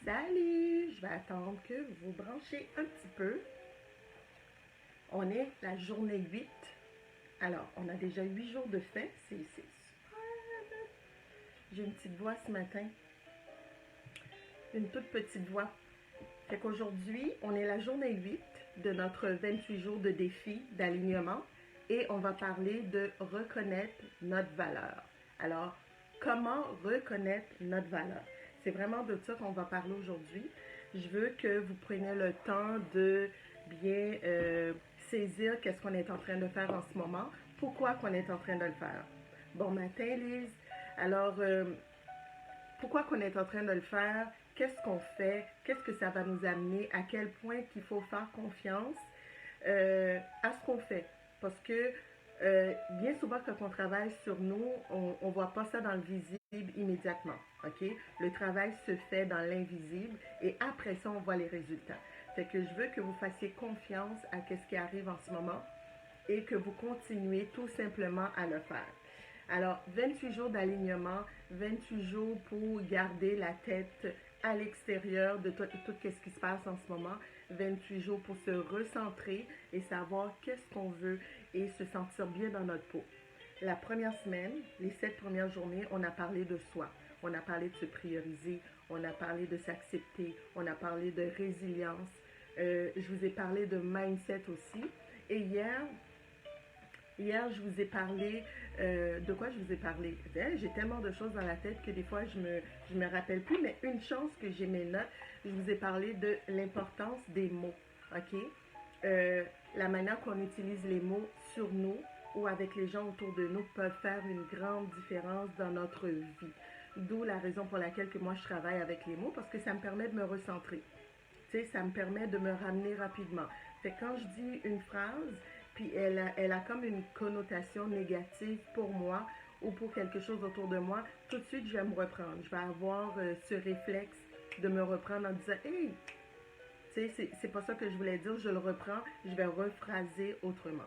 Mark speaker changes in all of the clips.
Speaker 1: Salut! Je vais attendre que vous vous branchez un petit peu. On est la journée 8. Alors, on a déjà 8 jours de fait. C'est super. J'ai une petite voix ce matin. Une toute petite voix. Fait qu'aujourd'hui, on est la journée 8 de notre 28 jours de défi d'alignement et on va parler de reconnaître notre valeur. Alors, comment reconnaître notre valeur? C'est vraiment de ça qu'on va parler aujourd'hui. Je veux que vous preniez le temps de bien saisir qu'est-ce qu'on est en train de faire en ce moment, pourquoi qu'on est en train de le faire. Bon matin, Lise. Alors, pourquoi qu'on est en train de le faire, qu'est-ce qu'on fait, qu'est-ce que ça va nous amener, à quel point qu'il faut faire confiance à ce qu'on fait. Parce que bien souvent quand on travaille sur nous, on ne voit pas ça dans le visible immédiatement. OK? Le travail se fait dans l'invisible et après ça, on voit les résultats. Fait que je veux que vous fassiez confiance à ce qui arrive en ce moment et que vous continuez tout simplement à le faire. Alors, 28 jours d'alignement, 28 jours pour garder la tête à l'extérieur de tout ce qui se passe en ce moment, 28 jours pour se recentrer et savoir qu'est-ce qu'on veut et se sentir bien dans notre peau. La première semaine, les 7 premières journées, on a parlé de soi. On a parlé de se prioriser, on a parlé de s'accepter, on a parlé de résilience. Je vous ai parlé de mindset aussi. Et hier, je vous ai parlé. De quoi je vous ai parlé? J'ai tellement de choses dans la tête que des fois, je me rappelle plus. Mais une chance que j'ai mes notes, je vous ai parlé de l'importance des mots. OK? La manière qu'on utilise les mots sur nous ou avec les gens autour de nous peuvent faire une grande différence dans notre vie. D'où la raison pour laquelle que moi, je travaille avec les mots, parce que ça me permet de me recentrer. Tu sais, ça me permet de me ramener rapidement. Fait que quand je dis une phrase, puis elle a comme une connotation négative pour moi ou pour quelque chose autour de moi, tout de suite, je vais me reprendre. Je vais avoir ce réflexe de me reprendre en disant, hey, tu sais, c'est pas ça que je voulais dire, je le reprends, je vais rephraser autrement.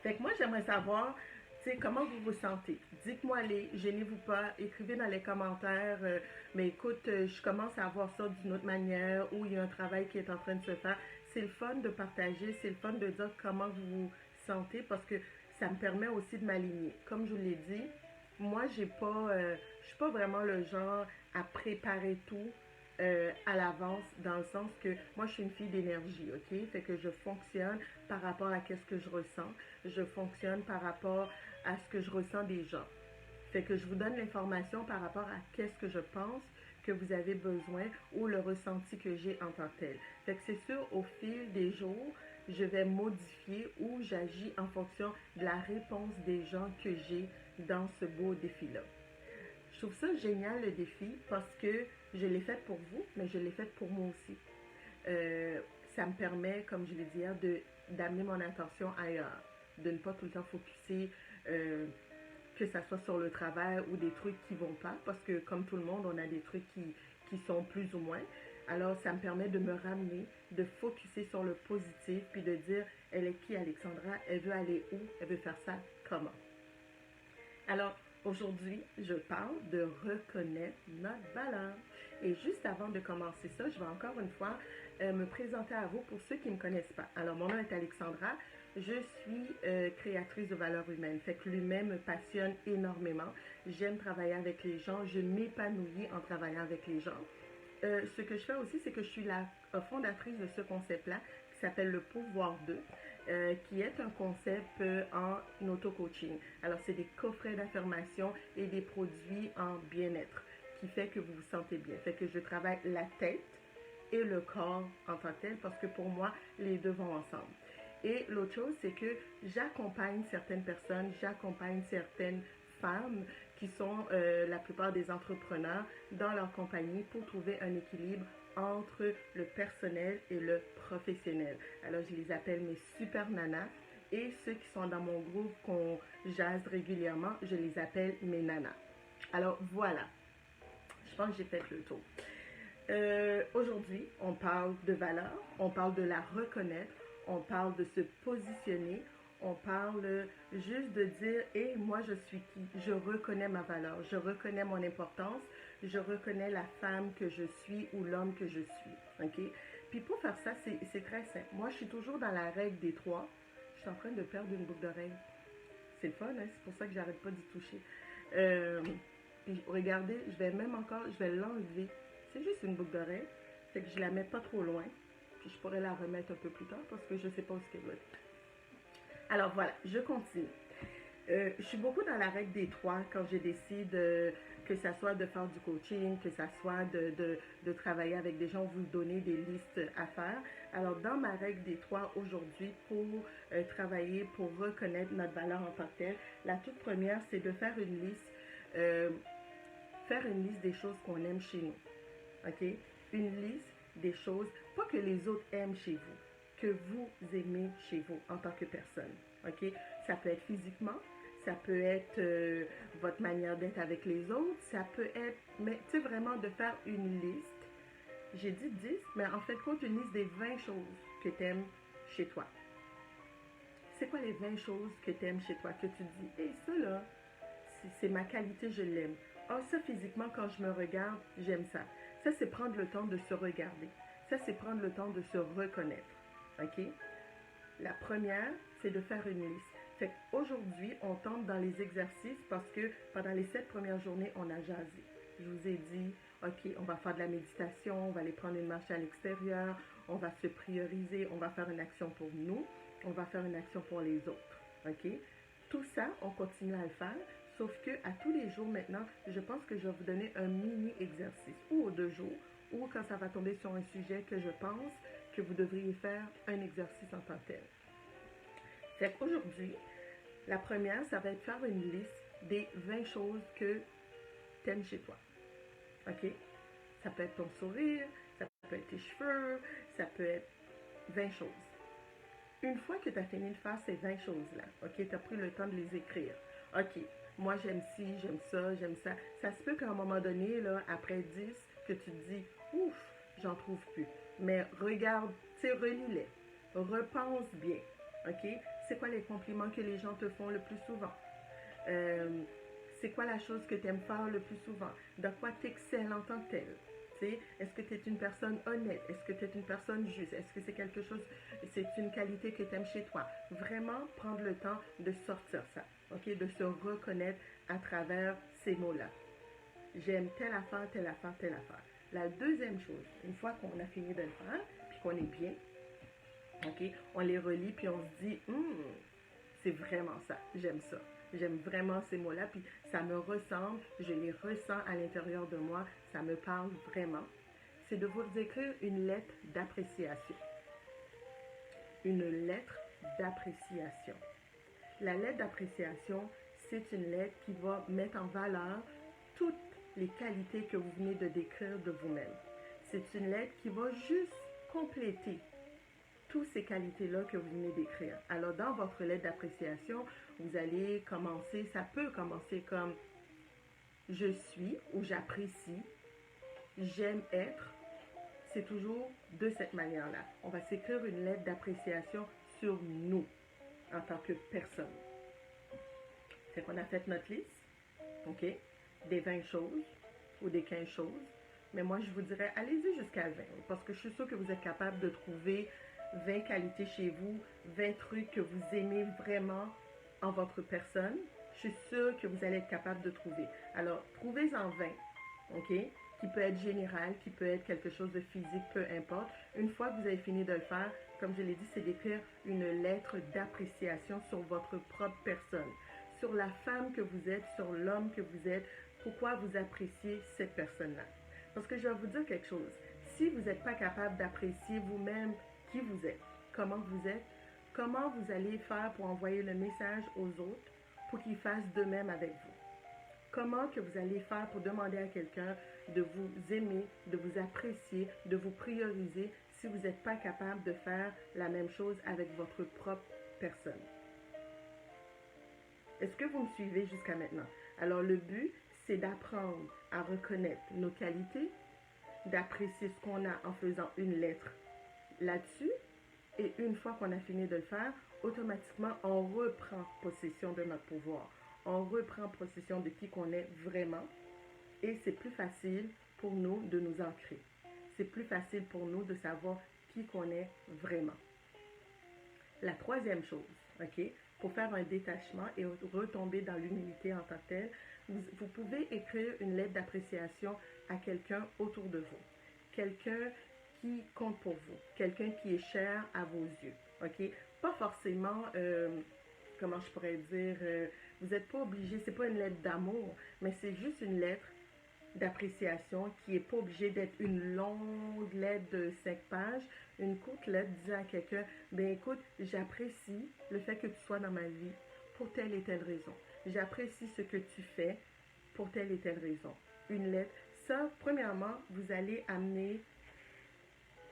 Speaker 1: Fait que moi, j'aimerais savoir, tu sais, comment vous vous sentez. Dites-moi les, gênez-vous pas, écrivez dans les commentaires, mais écoute, je commence à voir ça d'une autre manière, ou il y a un travail qui est en train de se faire. C'est le fun de partager, c'est le fun de dire comment vous vous sentez, parce que ça me permet aussi de m'aligner. Comme je vous l'ai dit, moi, je suis pas vraiment le genre à préparer tout à l'avance, dans le sens que moi je suis une fille d'énergie, ok? Fait que je fonctionne par rapport à ce que je ressens, je fonctionne par rapport à ce que je ressens des gens. Fait que je vous donne l'information par rapport à qu'est-ce que je pense que vous avez besoin ou le ressenti que j'ai en tant que tel. Fait que c'est sûr, au fil des jours, je vais modifier ou j'agis en fonction de la réponse des gens que j'ai dans ce beau défi-là. Je trouve ça génial le défi parce que je l'ai fait pour vous, mais je l'ai fait pour moi aussi. Ça me permet, comme je l'ai dit hier, d'amener mon attention ailleurs, de ne pas tout le temps focuser, que ça soit sur le travail ou des trucs qui vont pas, parce que comme tout le monde, on a des trucs qui sont plus ou moins. Alors, ça me permet de me ramener, de focuser sur le positif, puis de dire, elle est qui Alexandra? Elle veut aller où? Elle veut faire ça comment? Alors, aujourd'hui, je parle de reconnaître notre valeur. Et juste avant de commencer ça, je vais encore une fois me présenter à vous pour ceux qui ne me connaissent pas. Alors, mon nom est Alexandra. Je suis créatrice de valeurs humaines. Fait que l'humain me passionne énormément. J'aime travailler avec les gens. Je m'épanouis en travaillant avec les gens. Ce que je fais aussi, c'est que je suis la fondatrice de ce concept-là qui s'appelle le pouvoir d'eux, qui est un concept en auto-coaching. Alors, c'est des coffrets d'affirmation et des produits en bien-être qui fait que vous vous sentez bien. Fait que je travaille la tête et le corps en tant que tel parce que pour moi, les deux vont ensemble. Et l'autre chose, c'est que j'accompagne certaines personnes, j'accompagne certaines femmes qui sont la plupart des entrepreneurs dans leur compagnie pour trouver un équilibre entre le personnel et le professionnel. Alors, je les appelle mes super nanas et ceux qui sont dans mon groupe qu'on jase régulièrement, je les appelle mes nanas. Alors, voilà. Je pense que j'ai fait le tour. Aujourd'hui, on parle de valeur, on parle de la reconnaître, on parle de se positionner, On parle juste de dire, et moi je suis qui? Je reconnais ma valeur, je reconnais mon importance, je reconnais la femme que je suis ou l'homme que je suis. OK? Puis pour faire ça, c'est très simple. Moi, je suis toujours dans la règle des trois. Je suis en train de perdre une boucle d'oreille. C'est le fun, hein? C'est pour ça que j'arrête pas d'y toucher. Euh, Puis regardez, je vais l'enlever. C'est juste une boucle d'oreille. Fait que je la mets pas trop loin. Puis je pourrais la remettre un peu plus tard parce que je sais pas où ce qu'elle va. Alors voilà, je continue. Je suis beaucoup dans la règle des trois quand je décide que ça soit de faire du coaching, que ça soit de travailler avec des gens, vous donner des listes à faire. Alors dans ma règle des trois aujourd'hui, pour travailler, pour reconnaître notre valeur en tant que telle, la toute première, c'est de euh, faire une liste des choses qu'on aime chez nous. OK? Une liste des choses, pas que les autres aiment chez vous, que vous aimez chez vous en tant que personne. OK? Ça peut être physiquement, ça peut être votre manière d'être avec les autres, ça peut être, mais tu sais, vraiment de faire une liste. J'ai dit 10, mais en fait, compte une liste des 20 choses que tu aimes chez toi. C'est quoi les 20 choses que tu aimes chez toi, que tu dis, hé, ça là, c'est ma qualité, je l'aime. Ah, ça, physiquement, quand je me regarde, j'aime ça. Ça, c'est prendre le temps de se regarder. Ça, c'est prendre le temps de se reconnaître. OK? La première, c'est de faire une liste. Fait qu'aujourd'hui, on tombe dans les exercices parce que pendant les 7 premières journées, on a jasé. Je vous ai dit, OK, on va faire de la méditation, on va aller prendre une marche à l'extérieur, on va se prioriser, on va faire une action pour nous, on va faire une action pour les autres. OK? Tout ça, on continue à le faire, sauf que à tous les jours maintenant, je pense que je vais vous donner un mini exercice, ou aux 2 jours, ou quand ça va tomber sur un sujet que je pense que vous devriez faire un exercice en tant que tel. Fait qu'aujourd'hui, la première, ça va être faire une liste des 20 choses que tu aimes chez toi. OK? Ça peut être ton sourire, ça peut être tes cheveux, ça peut être 20 choses. Une fois que tu as fini de faire ces 20 choses-là, OK, tu as pris le temps de les écrire. OK, moi j'aime ci, j'aime ça, j'aime ça. Ça se peut qu'à un moment donné, là, après 10, que tu te dis, ouf, j'en trouve plus. Mais regarde, tu sais, relis-les. Repense bien. OK? C'est quoi les compliments que les gens te font le plus souvent? Euh, c'est quoi la chose que tu aimes faire le plus souvent? Dans quoi tu excelles en tant que tel? Est-ce que tu es une personne honnête? Est-ce que tu es une personne juste? Est-ce que c'est quelque chose, c'est une qualité que tu aimes chez toi? Vraiment prendre le temps de sortir ça, ok? De se reconnaître à travers ces mots-là. J'aime telle affaire, telle affaire, telle affaire. La deuxième chose, une fois qu'on a fini de le faire, puis qu'on est bien, ok, on les relit, puis on se dit, c'est vraiment ça, j'aime ça. J'aime vraiment ces mots-là, puis ça me ressemble, je les ressens à l'intérieur de moi, ça me parle vraiment. C'est de vous écrire une lettre d'appréciation. Une lettre d'appréciation. La lettre d'appréciation, c'est une lettre qui va mettre en valeur toutes les qualités que vous venez de décrire de vous-même. C'est une lettre qui va juste compléter toutes ces qualités-là que vous venez d'écrire. Alors, dans votre lettre d'appréciation, vous allez commencer, ça peut commencer comme je suis ou j'apprécie, j'aime être. C'est toujours de cette manière-là. On va s'écrire une lettre d'appréciation sur nous en tant que personne. C'est qu'on a fait notre liste, OK, des 20 choses ou des 15 choses. Mais moi, je vous dirais, allez-y jusqu'à 20, parce que je suis sûre que vous êtes capable de trouver 20 qualités chez vous, 20 trucs que vous aimez vraiment en votre personne. Je suis sûre que vous allez être capable de trouver. Alors, trouvez-en 20, OK? Qui peut être général, qui peut être quelque chose de physique, peu importe. Une fois que vous avez fini de le faire, comme je l'ai dit, c'est d'écrire une lettre d'appréciation sur votre propre personne, sur la femme que vous êtes, sur l'homme que vous êtes, pourquoi vous appréciez cette personne-là. Parce que je vais vous dire quelque chose. Si vous n'êtes pas capable d'apprécier vous-même qui vous êtes, comment vous êtes, comment vous allez faire pour envoyer le message aux autres pour qu'ils fassent de même avec vous? Comment que vous allez faire pour demander à quelqu'un de vous aimer, de vous apprécier, de vous prioriser si vous n'êtes pas capable de faire la même chose avec votre propre personne? Est-ce que vous me suivez jusqu'à maintenant? Alors le but, c'est d'apprendre à reconnaître nos qualités, d'apprécier ce qu'on a en faisant une lettre là-dessus. Et une fois qu'on a fini de le faire, automatiquement, on reprend possession de notre pouvoir. On reprend possession de qui qu'on est vraiment. Et c'est plus facile pour nous de nous ancrer. C'est plus facile pour nous de savoir qui qu'on est vraiment. La troisième chose, OK, pour faire un détachement et retomber dans l'humilité en tant que telle, vous pouvez écrire une lettre d'appréciation à quelqu'un autour de vous. Quelqu'un qui compte pour vous. Quelqu'un qui est cher à vos yeux. OK? Pas forcément, comment je pourrais dire, vous n'êtes pas obligé, c'est pas une lettre d'amour, mais c'est juste une lettre d'appréciation qui n'est pas obligée d'être une longue lettre de 5 pages, une courte lettre disant à quelqu'un, ben écoute, j'apprécie le fait que tu sois dans ma vie pour telle et telle raison. J'apprécie ce que tu fais pour telle et telle raison. Une lettre. Ça, premièrement, vous allez amener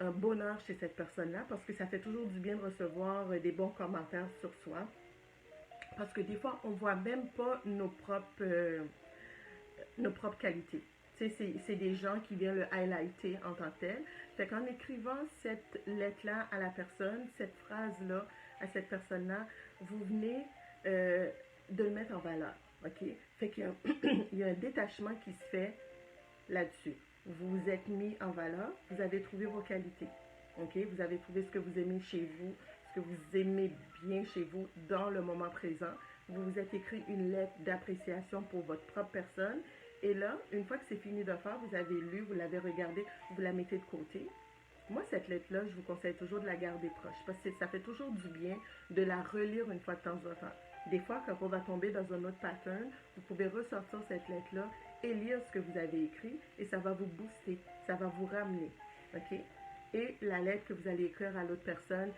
Speaker 1: un bonheur chez cette personne-là parce que ça fait toujours du bien de recevoir des bons commentaires sur soi. Parce que des fois, on ne voit même pas nos propres qualités. C'est des gens qui viennent le highlighter en tant que tel. Fait qu'en écrivant cette lettre-là à la personne, cette phrase-là à cette personne-là, vous venez de le mettre en valeur. OK? Fait qu'il y a il y a un détachement qui se fait là-dessus. Vous vous êtes mis en valeur, vous avez trouvé vos qualités. OK? Vous avez trouvé ce que vous aimez chez vous, ce que vous aimez bien chez vous dans le moment présent. Vous vous êtes écrit une lettre d'appréciation pour votre propre personne. Et là, une fois que c'est fini de faire, vous avez lu, vous l'avez regardé, vous la mettez de côté. Moi, cette lettre-là, je vous conseille toujours de la garder proche parce que ça fait toujours du bien de la relire une fois de temps en temps. Des fois, quand on va tomber dans un autre pattern, vous pouvez ressortir cette lettre-là et lire ce que vous avez écrit et ça va vous booster, ça va vous ramener. OK? Et la lettre que vous allez écrire à l'autre personne,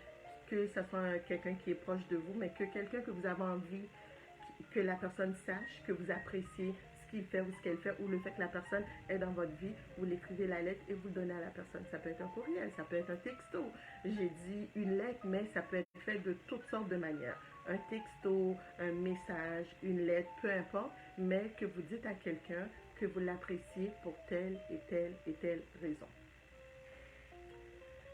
Speaker 1: que ce soit quelqu'un qui est proche de vous, mais que quelqu'un que vous avez envie que la personne sache que vous appréciez ce qu'il fait ou ce qu'elle fait, ou le fait que la personne est dans votre vie, vous l'écrivez la lettre et vous le donnez à la personne. Ça peut être un courriel, ça peut être un texto. J'ai dit une lettre, mais ça peut être fait de toutes sortes de manières. Un texto, un message, une lettre, peu importe, mais que vous dites à quelqu'un que vous l'appréciez pour telle et telle et telle raison.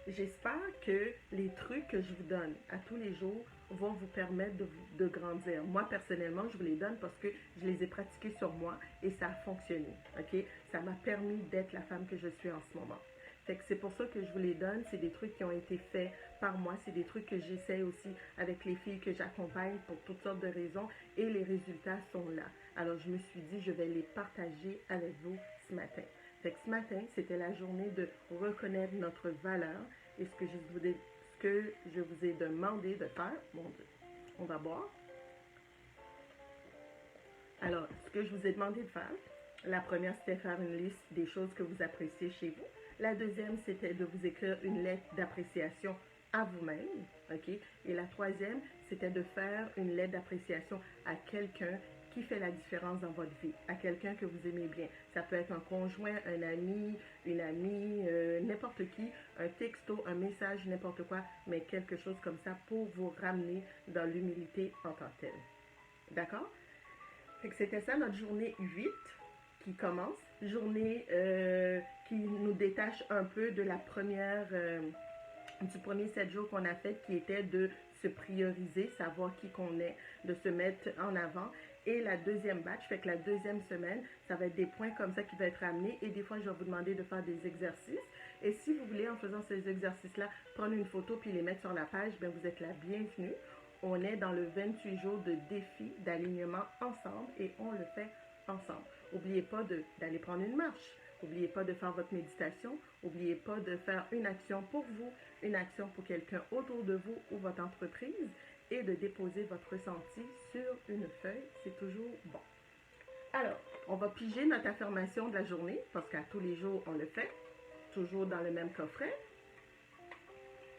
Speaker 1: J'espère que les trucs que je vous donne à tous les jours vont vous permettre de grandir. Moi, personnellement, je vous les donne parce que je les ai pratiqués sur moi et ça a fonctionné. OK? Ça m'a permis d'être la femme que je suis en ce moment. Fait que c'est pour ça que je vous les donne. C'est des trucs qui ont été faits par moi. C'est des trucs que j'essaie aussi avec les filles que j'accompagne pour toutes sortes de raisons et les résultats sont là. Alors, je me suis dit, je vais les partager avec vous ce matin. Fait que ce matin, c'était la journée de reconnaître notre valeur et ce que je vous ai demandé de faire. Mon Dieu, on va boire. Alors, ce que je vous ai demandé de faire, la première, c'était faire une liste des choses que vous appréciez chez vous. La deuxième, c'était de vous écrire une lettre d'appréciation à vous-même. OK? Et la troisième, c'était de faire une lettre d'appréciation à quelqu'un qui fait la différence dans votre vie, à quelqu'un que vous aimez bien. Ça peut être un conjoint, un ami, une amie, n'importe qui, un texto, un message, n'importe quoi, mais quelque chose comme ça pour vous ramener dans l'humilité en tant que telle. D'accord? Fait que c'était ça notre journée 8 qui commence. Journée qui nous détache un peu de la première, du premier 7 jours qu'on a fait qui était de se prioriser, savoir qui qu'on est, de se mettre en avant. Et la deuxième batch, fait que la deuxième semaine, ça va être des points comme ça qui vont être amenés. Et des fois, je vais vous demander de faire des exercices. Et si vous voulez, en faisant ces exercices-là, prendre une photo puis les mettre sur la page, bien, vous êtes la bienvenue. On est dans le 28 jours de défi d'alignement ensemble et on le fait ensemble. N'oubliez pas d'aller prendre une marche. N'oubliez pas de faire votre méditation. N'oubliez pas de faire une action pour vous, une action pour quelqu'un autour de vous ou votre entreprise et de déposer votre ressenti sur une feuille. C'est toujours bon. Alors, on va piger notre affirmation de la journée parce qu'à tous les jours, on le fait. Toujours dans le même coffret.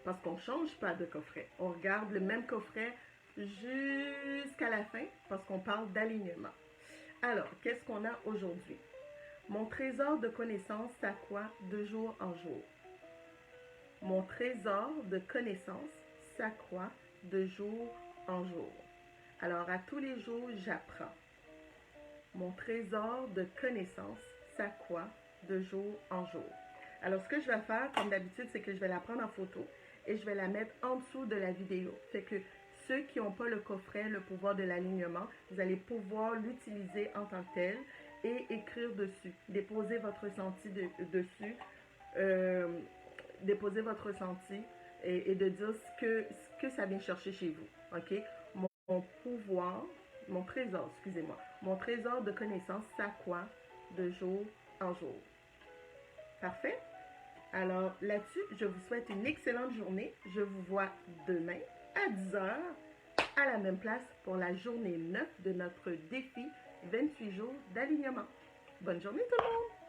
Speaker 1: Parce qu'on ne change pas de coffret. On regarde le même coffret jusqu'à la fin parce qu'on parle d'alignement. Alors, qu'est-ce qu'on a aujourd'hui? Mon trésor de connaissances s'accroît de jour en jour. Mon trésor de connaissances s'accroît de jour en jour. Alors, à tous les jours, j'apprends. Mon trésor de connaissances s'accroît de jour en jour. Alors, ce que je vais faire, comme d'habitude, c'est que je vais la prendre en photo et je vais la mettre en dessous de la vidéo. Fait que Ceux qui n'ont pas le coffret, le pouvoir de l'alignement, vous allez pouvoir l'utiliser en tant que tel et écrire dessus. Déposer votre ressenti dessus. Euh, Déposer votre ressenti et de dire ce que ça vient chercher chez vous. OK? Mon pouvoir, mon trésor, excusez-moi, mon trésor de connaissances s'accroît de jour en jour. Parfait? Alors là-dessus, je vous souhaite une excellente journée. Je vous vois demain à 10 heures à la même place pour la journée 9 de notre défi 28 jours d'alignement. Bonne journée tout le monde!